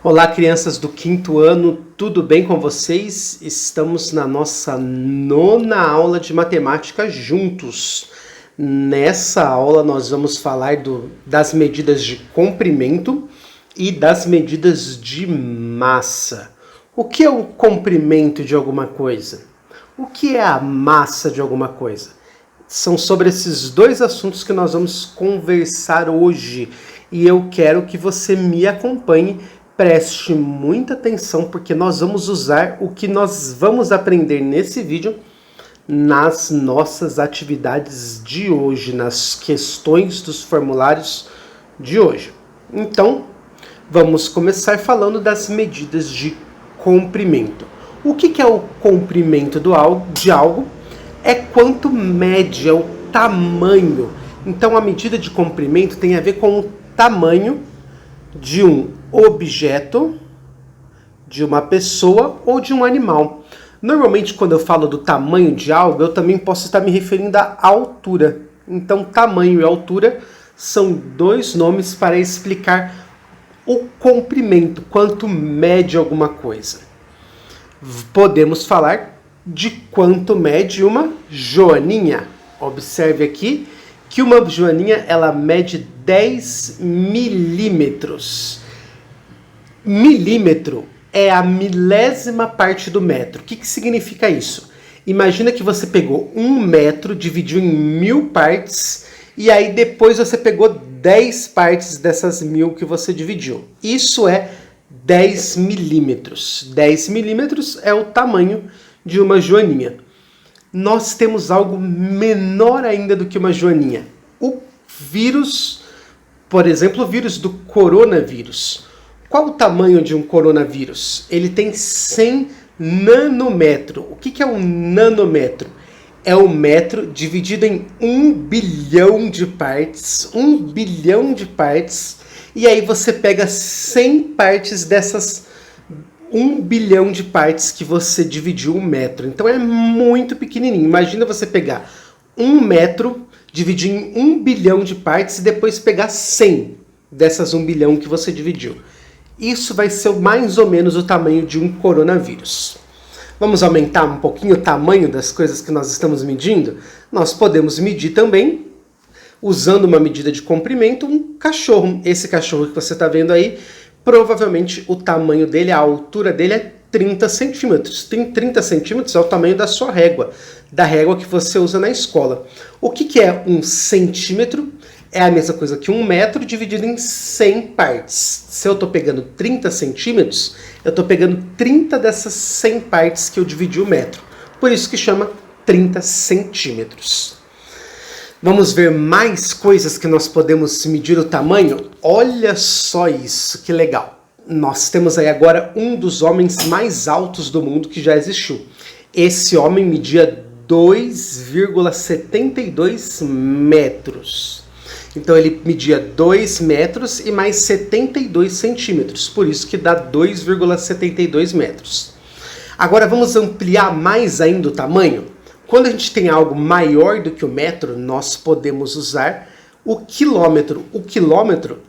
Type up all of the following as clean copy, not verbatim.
Olá, crianças do quinto ano, tudo bem com vocês? Estamos na nossa nona aula de matemática juntos. Nessa aula nós vamos falar das medidas de comprimento e das medidas de massa. O que é o comprimento de alguma coisa? O que é a massa de alguma coisa? São sobre esses dois assuntos que nós vamos conversar hoje e eu quero que você me acompanhe. Preste muita atenção porque nós vamos usar o que nós vamos aprender nesse vídeo nas nossas atividades de hoje, nas questões dos formulários de hoje. Então, vamos começar falando das medidas de comprimento. O que é o comprimento de algo? É quanto mede, é o tamanho. Então, a medida de comprimento tem a ver com o tamanho de um objeto, de uma pessoa ou de um animal. Normalmente, quando eu falo do tamanho de algo, eu também posso estar me referindo à altura. Então, tamanho e altura são dois nomes para explicar o comprimento, quanto mede alguma coisa. Podemos falar de quanto mede uma joaninha. Observe aqui que uma joaninha ela mede 10 milímetros. Milímetro é a milésima parte do metro. O que significa isso? Imagina que você pegou 1 metro, dividiu em 1000 partes, e aí depois você pegou 10 partes dessas 1000 que você dividiu. Isso é 10 milímetros. 10 milímetros é o tamanho de uma joaninha. Nós temos algo menor ainda do que uma joaninha. O vírus, por exemplo, o vírus do coronavírus. Qual o tamanho de um coronavírus? Ele tem 100 nanômetros. O que é um nanômetro? É um metro dividido em 1 bilhão de partes. 1 bilhão de partes. E aí você pega 100 partes dessas 1 bilhão de partes que você dividiu um metro. Então é muito pequenininho. Imagina você pegar 1 metro, dividir em 1 bilhão de partes e depois pegar 100 dessas 1 bilhão que você dividiu. Isso vai ser mais ou menos o tamanho de um coronavírus. Vamos aumentar um pouquinho o tamanho das coisas que nós estamos medindo? Nós podemos medir também, usando uma medida de comprimento, um cachorro. Esse cachorro que você está vendo aí, provavelmente o tamanho dele, a altura dele é 30 centímetros. Tem 30 centímetros é o tamanho da sua régua, da régua que você usa na escola. O que é um centímetro? É a mesma coisa que 1 metro dividido em 100 partes. Se eu estou pegando 30 centímetros, eu estou pegando 30 dessas 100 partes que eu dividi o metro. Por isso que chama 30 centímetros. Vamos ver mais coisas que nós podemos medir o tamanho? Olha só isso, que legal. Nós temos aí agora um dos homens mais altos do mundo que já existiu. Esse homem media 2,72 metros. Então ele media 2 metros e mais 72 centímetros, por isso que dá 2,72 metros. Agora vamos ampliar mais ainda o tamanho. Quando a gente tem algo maior do que o metro, nós podemos usar o quilômetro. O quilômetro,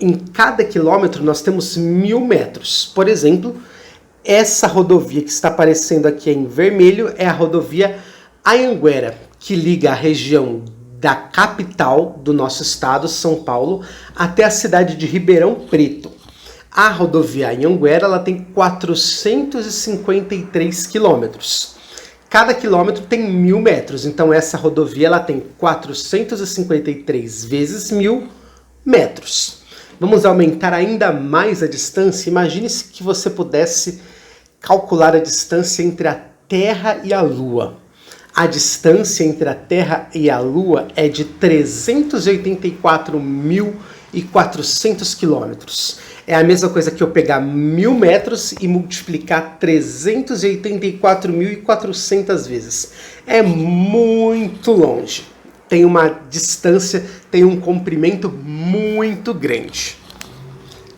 em cada quilômetro nós temos 1000 metros. Por exemplo, essa rodovia que está aparecendo aqui em vermelho é a rodovia Anhanguera, que liga a região da capital do nosso estado, São Paulo, até a cidade de Ribeirão Preto. A rodovia Anhanguera ela tem 453 quilômetros. Cada quilômetro tem 1000 metros, então essa rodovia ela tem 453 vezes 1000 metros. Vamos aumentar ainda mais a distância. Imagine-se que você pudesse calcular a distância entre a Terra e a Lua. A distância entre a Terra e a Lua é de 384.400 quilômetros. É a mesma coisa que eu pegar 1000 metros e multiplicar 384.400 vezes. É muito longe. Tem uma distância, tem um comprimento muito grande.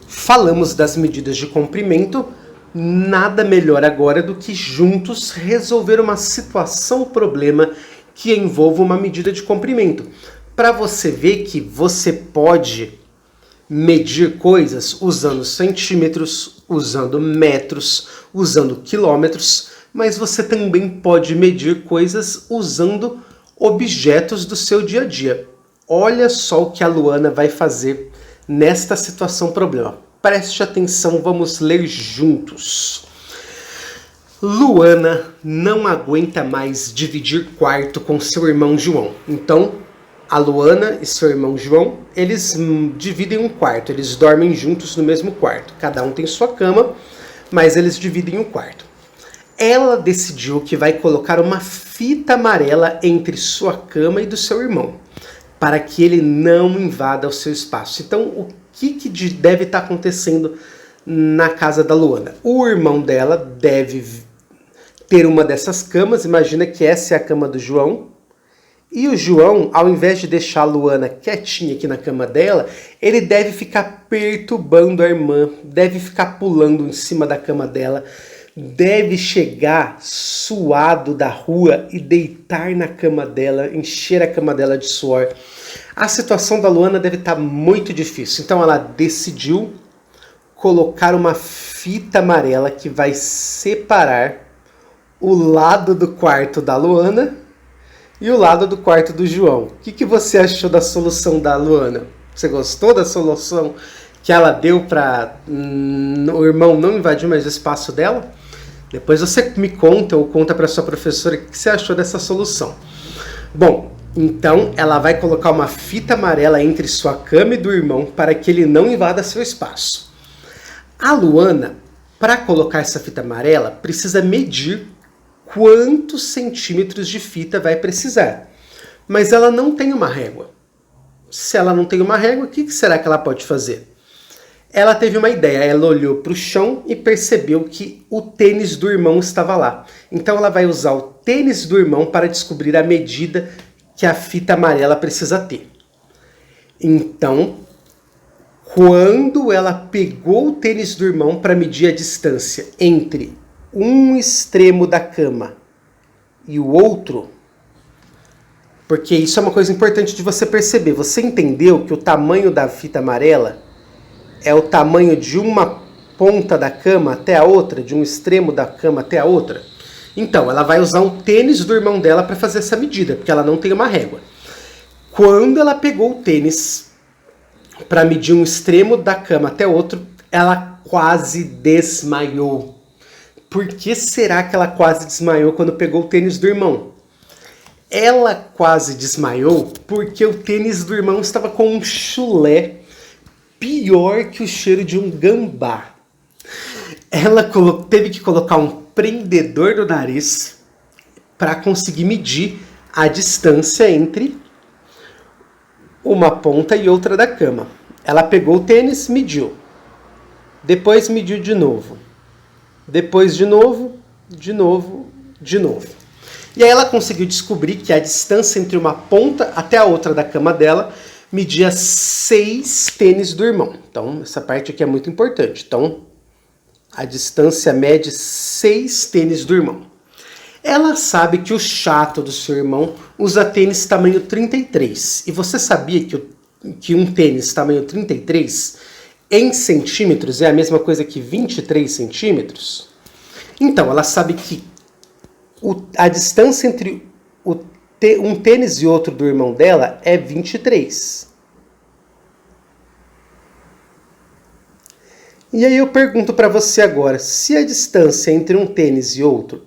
Falamos das medidas de comprimento. Nada melhor agora do que juntos resolver uma situação, problema que envolva uma medida de comprimento. Para você ver que você pode medir coisas usando centímetros, usando metros, usando quilômetros, mas você também pode medir coisas usando objetos do seu dia a dia. Olha só o que a Luana vai fazer nesta situação problema. Preste atenção, vamos ler juntos. Luana não aguenta mais dividir quarto com seu irmão João. Então, a Luana e seu irmão João, eles dividem um quarto, eles dormem juntos no mesmo quarto. Cada um tem sua cama, mas eles dividem um quarto. Ela decidiu que vai colocar uma fita amarela entre sua cama e do seu irmão, para que ele não invada o seu espaço. Então, o que deve estar acontecendo na casa da Luana? O irmão dela deve ter uma dessas camas, imagina que essa é a cama do João, e o João, ao invés de deixar a Luana quietinha aqui na cama dela, ele deve ficar perturbando a irmã, deve ficar pulando em cima da cama dela, deve chegar suado da rua e deitar na cama dela, encher a cama dela de suor. A situação da Luana deve estar muito difícil, então ela decidiu colocar uma fita amarela que vai separar o lado do quarto da Luana e o lado do quarto do João. O que você achou da solução da Luana? Você gostou da solução que ela deu para o irmão não invadir mais o espaço dela? Depois você me conta ou conta para sua professora o que você achou dessa solução. Bom, então ela vai colocar uma fita amarela entre sua cama e do irmão para que ele não invada seu espaço. A Luana, para colocar essa fita amarela, precisa medir quantos centímetros de fita vai precisar. Mas ela não tem uma régua. Se ela não tem uma régua, o que será que ela pode fazer? Ela teve uma ideia, ela olhou para o chão e percebeu que o tênis do irmão estava lá. Então ela vai usar o tênis do irmão para descobrir a medida que a fita amarela precisa ter. Então, quando ela pegou o tênis do irmão para medir a distância entre um extremo da cama e o outro, porque isso é uma coisa importante de você perceber. Você entendeu que o tamanho da fita amarela é o tamanho de uma ponta da cama até a outra, de um extremo da cama até a outra? Então, ela vai usar um tênis do irmão dela para fazer essa medida, porque ela não tem uma régua. Quando ela pegou o tênis para medir um extremo da cama até outro, ela quase desmaiou. Por que será que ela quase desmaiou quando pegou o tênis do irmão? Ela quase desmaiou porque o tênis do irmão estava com um chulé pior que o cheiro de um gambá. Ela teve que colocar um prendedor no nariz para conseguir medir a distância entre uma ponta e outra da cama. Ela pegou o tênis, mediu. Depois mediu de novo. Depois de novo, de novo, de novo. E aí ela conseguiu descobrir que a distância entre uma ponta até a outra da cama dela media 6 tênis do irmão. Então, essa parte aqui é muito importante. Então, a distância mede 6 tênis do irmão. Ela sabe que o chato do seu irmão usa tênis tamanho 33. E você sabia que um tênis tamanho 33 em centímetros é a mesma coisa que 23 centímetros? Então, ela sabe que a distância entre um tênis e outro do irmão dela é 23. E aí eu pergunto para você agora, se a distância entre um tênis e outro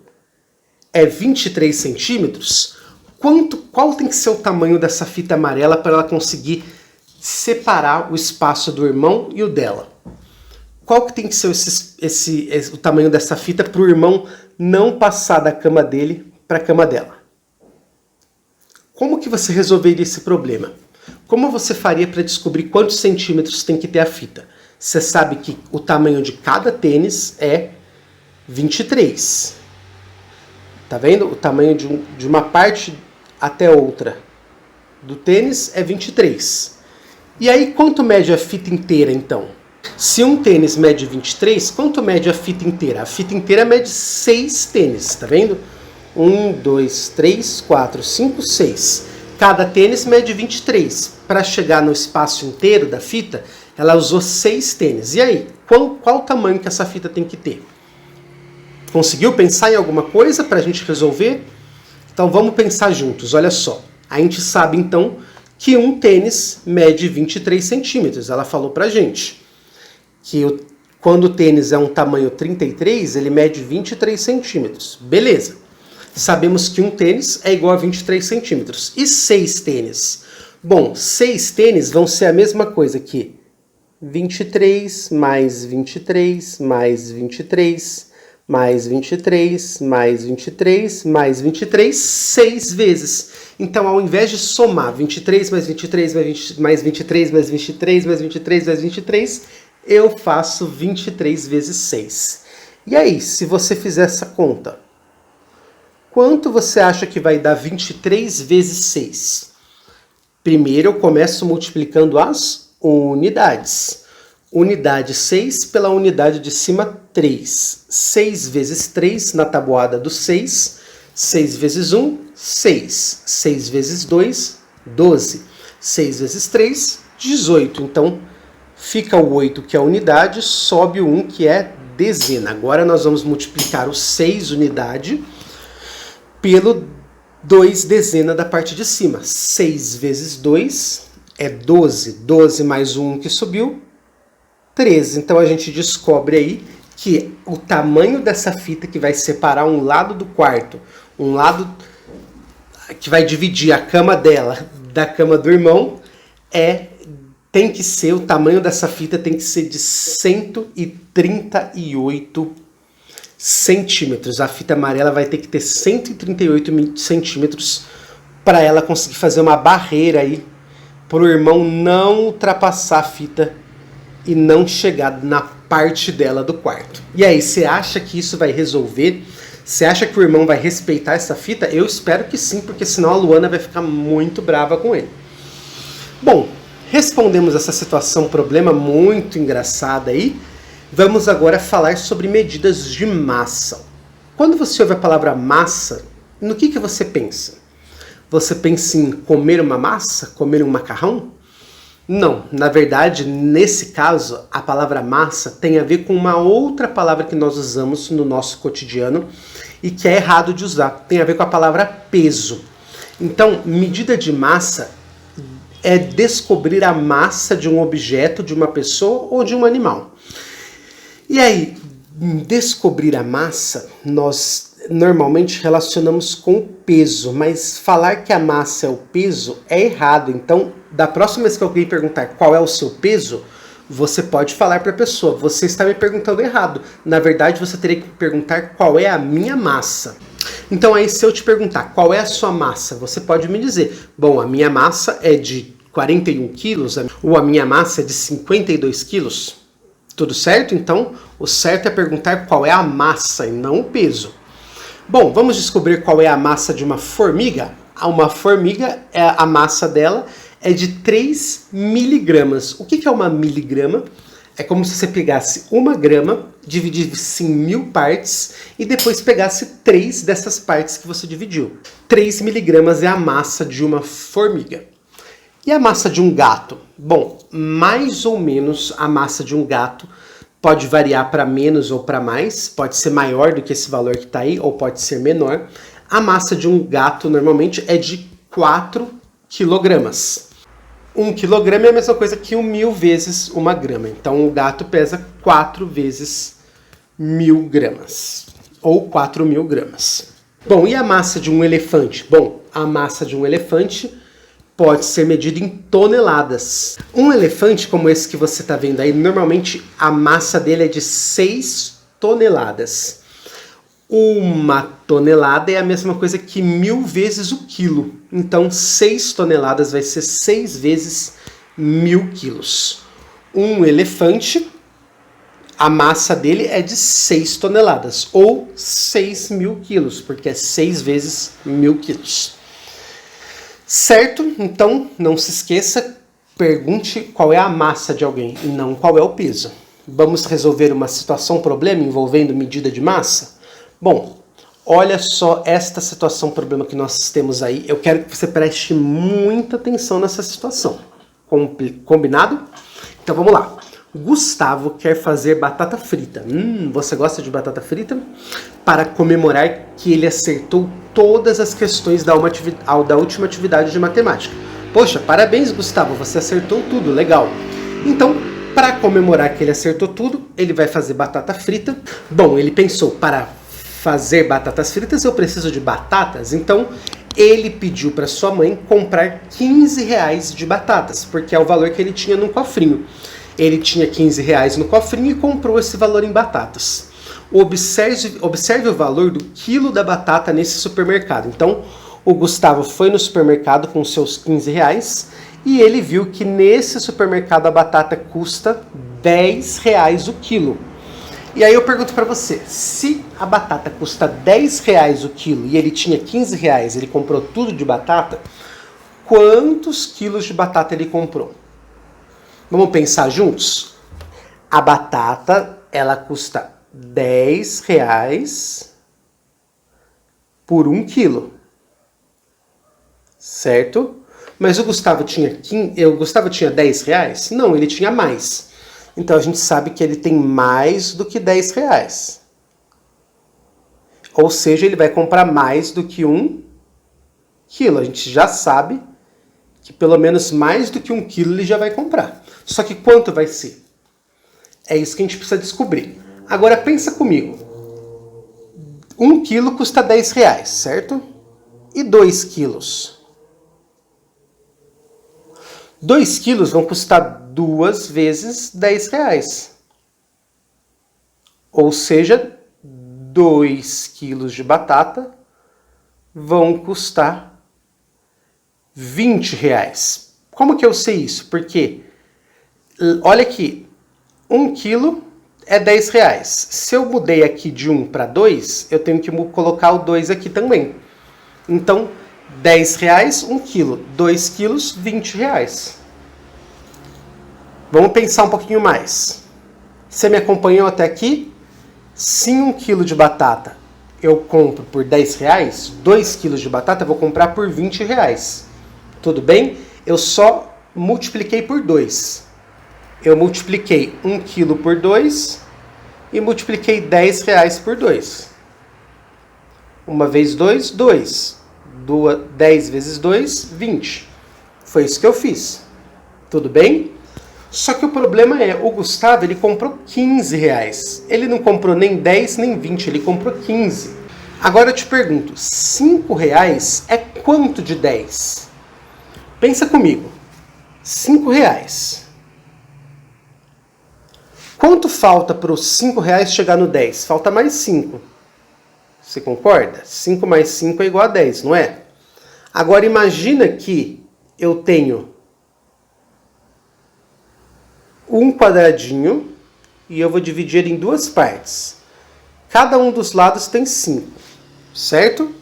é 23 centímetros, qual tem que ser o tamanho dessa fita amarela para ela conseguir separar o espaço do irmão e o dela? Qual que tem que ser o tamanho dessa fita para o irmão não passar da cama dele para a cama dela? Como que você resolveria esse problema? Como você faria para descobrir quantos centímetros tem que ter a fita? Você sabe que o tamanho de cada tênis é 23. Tá vendo? O tamanho de uma parte até outra do tênis é 23. E aí, quanto mede a fita inteira, então? Se um tênis mede 23, quanto mede a fita inteira? A fita inteira mede 6 tênis, tá vendo? 1, 2, 3, 4, 5, 6. Cada tênis mede 23. Para chegar no espaço inteiro da fita, ela usou 6 tênis. E aí, qual o tamanho que essa fita tem que ter? Conseguiu pensar em alguma coisa para a gente resolver? Então vamos pensar juntos, olha só. A gente sabe então que um tênis mede 23 centímetros. Ela falou pra gente que quando o tênis é um tamanho 33, ele mede 23 centímetros. Beleza. Sabemos que um tênis é igual a 23 centímetros. E 6 tênis? Bom, 6 tênis vão ser a mesma coisa que 23 mais 23 mais 23 mais 23 mais 23 mais 23, 6 vezes. Então, ao invés de somar 23 mais 23 mais 23 mais 23 mais 23 mais 23, eu faço 23 vezes 6. E aí, se você fizer essa conta, quanto você acha que vai dar 23 vezes 6? Primeiro eu começo multiplicando as unidades. Unidade 6 pela unidade de cima 3. 6 vezes 3 na tabuada do 6. 6 vezes 1, 6. 6 vezes 2, 12. 6 vezes 3, 18. Então, fica o 8, que é a unidade, sobe o 1, que é dezena. Agora nós vamos multiplicar o 6 unidade pelo 2 dezena da parte de cima. 6 vezes 2 é 12. 12 mais o 1 que subiu, 13. Então a gente descobre aí que o tamanho dessa fita que vai separar um lado do quarto, um lado que vai dividir a cama dela da cama do irmão, tem que ser, o tamanho dessa fita tem que ser de 138 centímetros. A fita amarela vai ter que ter 138 centímetros para ela conseguir fazer uma barreira aí para o irmão não ultrapassar a fita e não chegar na parte dela do quarto. E aí, você acha que isso vai resolver? Você acha que o irmão vai respeitar essa fita? Eu espero que sim, porque senão a Luana vai ficar muito brava com ele. Bom, respondemos essa situação, problema muito engraçada aí. Vamos agora falar sobre medidas de massa. Quando você ouve a palavra massa, no que você pensa? Você pensa em comer uma massa? Comer um macarrão? Não, na verdade, nesse caso, a palavra massa tem a ver com uma outra palavra que nós usamos no nosso cotidiano e que é errado de usar. Tem a ver com a palavra peso. Então, medida de massa é descobrir a massa de um objeto, de uma pessoa ou de um animal. E aí, descobrir a massa, nós normalmente relacionamos com o peso, mas falar que a massa é o peso é errado. Então, da próxima vez que alguém perguntar qual é o seu peso, você pode falar para a pessoa, você está me perguntando errado. Na verdade, você teria que perguntar qual é a minha massa. Então aí, se eu te perguntar qual é a sua massa, você pode me dizer, bom, a minha massa é de 41 quilos, ou a minha massa é de 52 quilos. Tudo certo? Então, o certo é perguntar qual é a massa e não o peso. Bom, vamos descobrir qual é a massa de uma formiga? Uma formiga, a massa dela é de 3 miligramas. O que é uma miligrama? É como se você pegasse 1 grama, dividisse em 1000 partes e depois pegasse 3 dessas partes que você dividiu. 3 miligramas é a massa de uma formiga. E a massa de um gato? Bom, mais ou menos a massa de um gato pode variar para menos ou para mais, pode ser maior do que esse valor que está aí, ou pode ser menor. A massa de um gato normalmente é de 4 quilogramas. 1 quilograma é a mesma coisa que 1000 vezes 1 grama. Então o gato pesa 4 vezes 1000 gramas, ou 4.000 gramas. Bom, e a massa de um elefante? Bom, a massa de um elefante pode ser medida em toneladas. Um elefante como esse que você está vendo aí, normalmente a massa dele é de 6 toneladas. 1 tonelada é a mesma coisa que 1000 vezes o quilo. Então 6 toneladas vai ser 6 vezes 1000 quilos. Um elefante, a massa dele é de 6 toneladas, ou 6.000 quilos, porque é 6 vezes 1000 quilos. Certo? Então, não se esqueça, pergunte qual é a massa de alguém e não qual é o peso. Vamos resolver uma situação, problema envolvendo medida de massa? Bom, Olha só esta situação, problema que nós temos aí. Eu quero que você preste muita atenção nessa situação. Combinado? Então vamos lá. Gustavo quer fazer batata frita. Você gosta de batata frita? Para comemorar que ele acertou todas as questões da última atividade de matemática. Poxa, parabéns, Gustavo, você acertou tudo, legal. Então, para comemorar que ele acertou tudo, ele vai fazer batata frita. Bom, ele pensou, para fazer batatas fritas eu preciso de batatas, então ele pediu para sua mãe comprar 15 reais de batatas, porque é o valor que ele tinha no cofrinho. Ele tinha 15 reais no cofrinho e comprou esse valor em batatas. Observe o valor do quilo da batata nesse supermercado. Então, o Gustavo foi no supermercado com seus 15 reais e ele viu que nesse supermercado a batata custa 10 reais o quilo. E aí eu pergunto para você, se a batata custa 10 reais o quilo e ele tinha 15 reais, ele comprou tudo de batata, quantos quilos de batata ele comprou? Vamos pensar juntos? A batata, ela custa 10 reais por 1 quilo, certo? Mas o Gustavo tinha 10 reais? Não, ele tinha mais. Então a gente sabe que ele tem mais do que 10 reais. Ou seja, ele vai comprar mais do que 1 quilo. A gente já sabe que pelo menos mais do que 1 quilo ele já vai comprar. Só que quanto vai ser? É isso que a gente precisa descobrir. Agora pensa comigo. 1 quilo custa 10 reais, certo? E 2 quilos? 2 quilos vão custar 2 vezes 10 reais. Ou seja, 2 quilos de batata vão custar 20 reais. Como que eu sei isso? Porque, olha aqui, 1 quilo é 10 reais. Se eu mudei aqui de 1 para 2, eu tenho que colocar o 2 aqui também. Então, 10 reais, 1 quilo. 2 quilos, 20 reais. Vamos pensar um pouquinho mais. Você me acompanhou até aqui? Se 1 quilo de batata eu compro por 10 reais, 2 quilos de batata eu vou comprar por 20 reais. Tudo bem? Eu só multipliquei por 2. Eu multipliquei 1 quilo por 2 e multipliquei 10 reais por 2. 1 vezes 2, 2. 10 vezes 2, 20. Foi isso que eu fiz. Tudo bem? Só que o problema é, o Gustavo ele comprou 15 reais. Ele não comprou nem 10 nem 20, ele comprou 15. Agora eu te pergunto, 5 reais é quanto de 10? Pensa comigo. 5 reais. Quanto falta para os 5 reais chegar no 10? Falta mais 5. Você concorda? 5 mais 5 é igual a 10, não é? Agora imagina que eu tenho um quadradinho e eu vou dividir em 2 partes. Cada um dos lados tem 5, certo?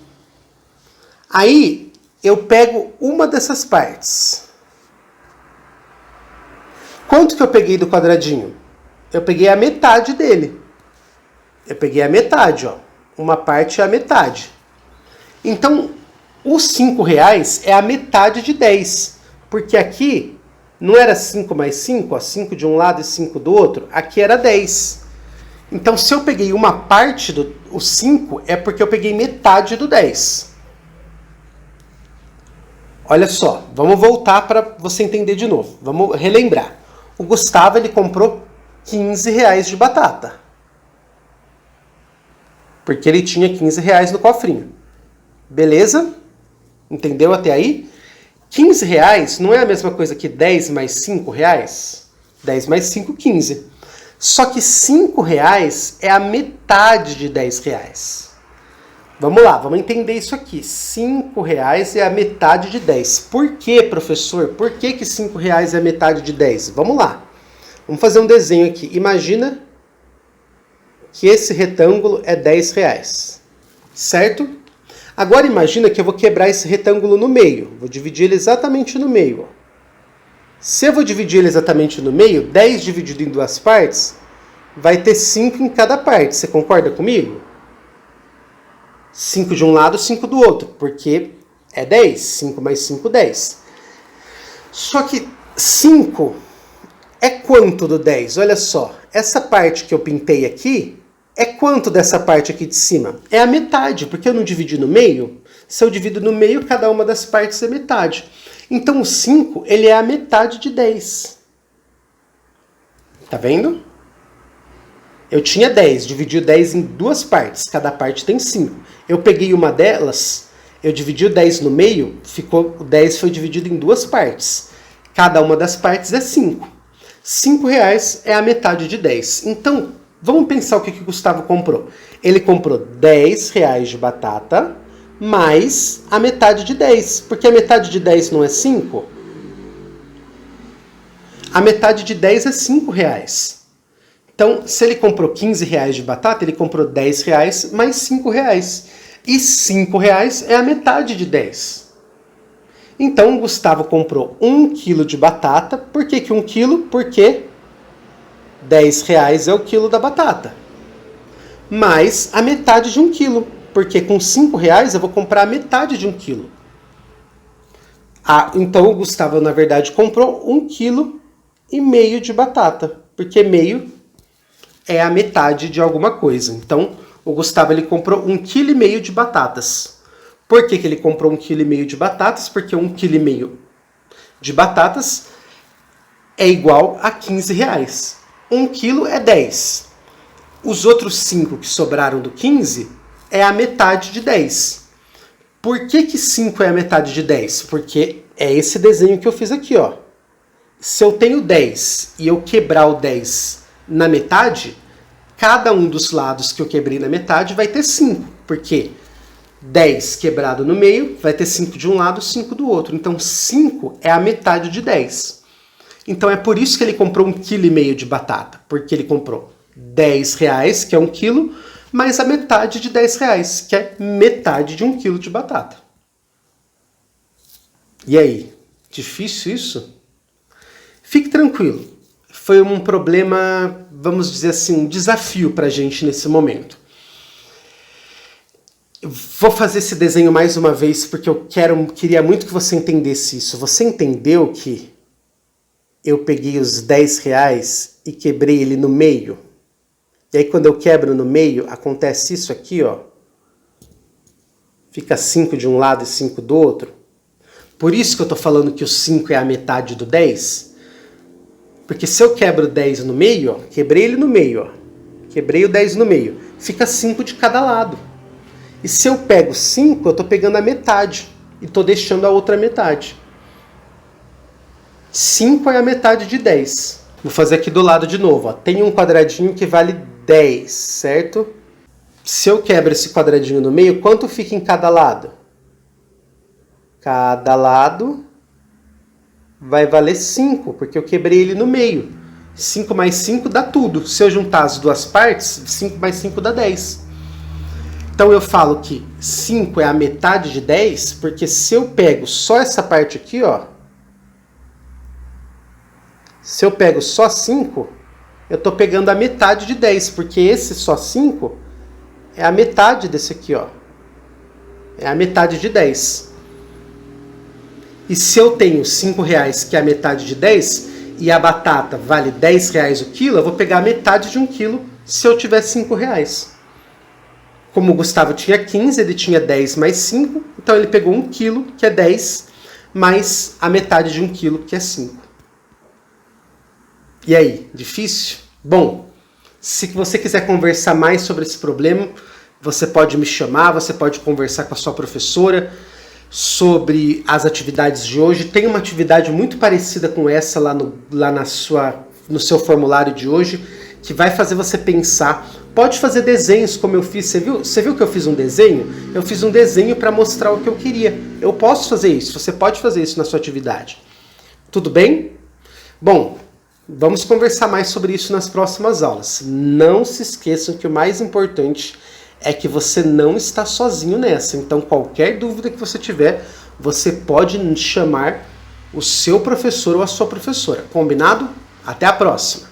Aí eu pego uma dessas partes. Quanto que eu peguei do quadradinho? Eu peguei a metade dele. Eu peguei a metade, ó. Uma parte é a metade. Então, os 5 reais é a metade de 10. Porque aqui não era 5 mais 5, ó, 5 de um lado e 5 do outro. Aqui era 10. Então, se eu peguei uma parte do 5, é porque eu peguei metade do 10. Olha só, vamos voltar para você entender de novo. Vamos relembrar. O Gustavo ele comprou 15 reais de batata. Porque ele tinha 15 reais no cofrinho. Beleza? Entendeu até aí? 15 reais não é a mesma coisa que 10 mais 5 reais? 10 mais 5, 15. Só que 5 reais é a metade de 10 reais. Vamos lá, vamos entender isso aqui. 5 reais é a metade de 10. Por que, professor? Por que 5 reais é a metade de 10? Vamos lá. Vamos fazer um desenho aqui. Imagina que esse retângulo é 10 reais. Certo? Agora imagina que eu vou quebrar esse retângulo no meio. Vou dividir ele exatamente no meio. Se eu vou dividir ele exatamente no meio, 10 dividido em 2 partes, vai ter 5 em cada parte. Você concorda comigo? 5 de um lado, 5 do outro, porque é 10. 5 mais 5, 10. Só que 5 é quanto do 10? Olha só, essa parte que eu pintei aqui é quanto dessa parte aqui de cima? É a metade, porque eu não dividi no meio. Se eu divido no meio, cada uma das partes é metade. Então o 5, ele é a metade de 10. Tá vendo? Eu tinha 10, dividi o 10 em duas partes, cada parte tem 5. Eu peguei uma delas, eu dividi o 10 no meio, o 10 foi dividido em duas partes. Cada uma das partes é 5. 5 reais é a metade de 10. Então, vamos pensar o que o Gustavo comprou. Ele comprou 10 reais de batata, mais a metade de 10. Porque a metade de 10 não é 5? A metade de 10 é 5 reais. Então, se ele comprou 15 reais de batata, ele comprou 10 reais mais 5 reais. E 5 reais é a metade de 10. Então, o Gustavo comprou 1 quilo de batata. Por que 1 quilo? Porque 10 reais é o quilo da batata. Mais a metade de 1 quilo. Porque com 5 reais eu vou comprar a metade de 1 quilo. Então, o Gustavo, na verdade, comprou 1,5 kg de batata. Porque meio é a metade de alguma coisa. Então, o Gustavo ele comprou 1,5 kg de batatas. Por que ele comprou 1,5 kg de batatas? Porque 1,5 kg de batatas é igual a 15 reais. 1 quilo é 10. Os outros 5 que sobraram do 15 é a metade de 10. Por que 5 é a metade de 10? Porque é esse desenho que eu fiz aqui, ó. Se eu tenho 10 e eu quebrar o 10 na metade, cada um dos lados que eu quebrei na metade vai ter 5, porque 10 quebrado no meio vai ter 5 de um lado, 5 do outro. Então 5 é a metade de 10. Então é por isso que ele comprou 1,5 kg de batata, porque ele comprou 10 reais, que é 1 quilo, mais a metade de 10 reais, que é metade de 1 quilo de batata. E aí, difícil isso? Fique tranquilo. Foi um problema, vamos dizer assim, um desafio para a gente nesse momento. Vou fazer esse desenho mais uma vez porque eu queria muito que você entendesse isso. Você entendeu que eu peguei os 10 reais e quebrei ele no meio? E aí quando eu quebro no meio, acontece isso aqui, ó. Fica 5 de um lado e 5 do outro. Por isso que eu estou falando que o 5 é a metade do 10. Porque se eu quebro 10 no meio, ó, quebrei ele no meio, ó, quebrei o 10 no meio, fica 5 de cada lado. E se eu pego 5, eu estou pegando a metade e estou deixando a outra metade. 5 é a metade de 10. Vou fazer aqui do lado de novo. Ó. Tem um quadradinho que vale 10, certo? Se eu quebro esse quadradinho no meio, quanto fica em cada lado? Cada lado vai valer 5, porque eu quebrei ele no meio. 5 mais 5 dá tudo. Se eu juntar as duas partes, 5 mais 5 dá 10. Então eu falo que 5 é a metade de 10, porque se eu pego só essa parte aqui, ó. Se eu pego só 5, eu estou pegando a metade de 10, porque esse só 5 é a metade desse aqui, ó. É a metade de 10. E se eu tenho 5 reais, que é a metade de 10, e a batata vale 10 reais o quilo, eu vou pegar a metade de 1 quilo se eu tiver 5 reais. Como o Gustavo tinha 15, ele tinha 10 mais 5, então ele pegou 1 quilo, que é 10, mais a metade de 1 quilo, que é 5. E aí, difícil? Bom, se você quiser conversar mais sobre esse problema, você pode me chamar, você pode conversar com a sua professora sobre as atividades de hoje. Tem uma atividade muito parecida com essa no seu formulário de hoje, que vai fazer você pensar. Pode fazer desenhos como eu fiz. Você viu que eu fiz um desenho? Eu fiz um desenho para mostrar o que eu queria. Eu posso fazer isso, você pode fazer isso na sua atividade. Tudo bem? Bom, vamos conversar mais sobre isso nas próximas aulas. Não se esqueçam que o mais importante é que você não está sozinho nessa. Então, qualquer dúvida que você tiver, você pode chamar o seu professor ou a sua professora. Combinado? Até a próxima!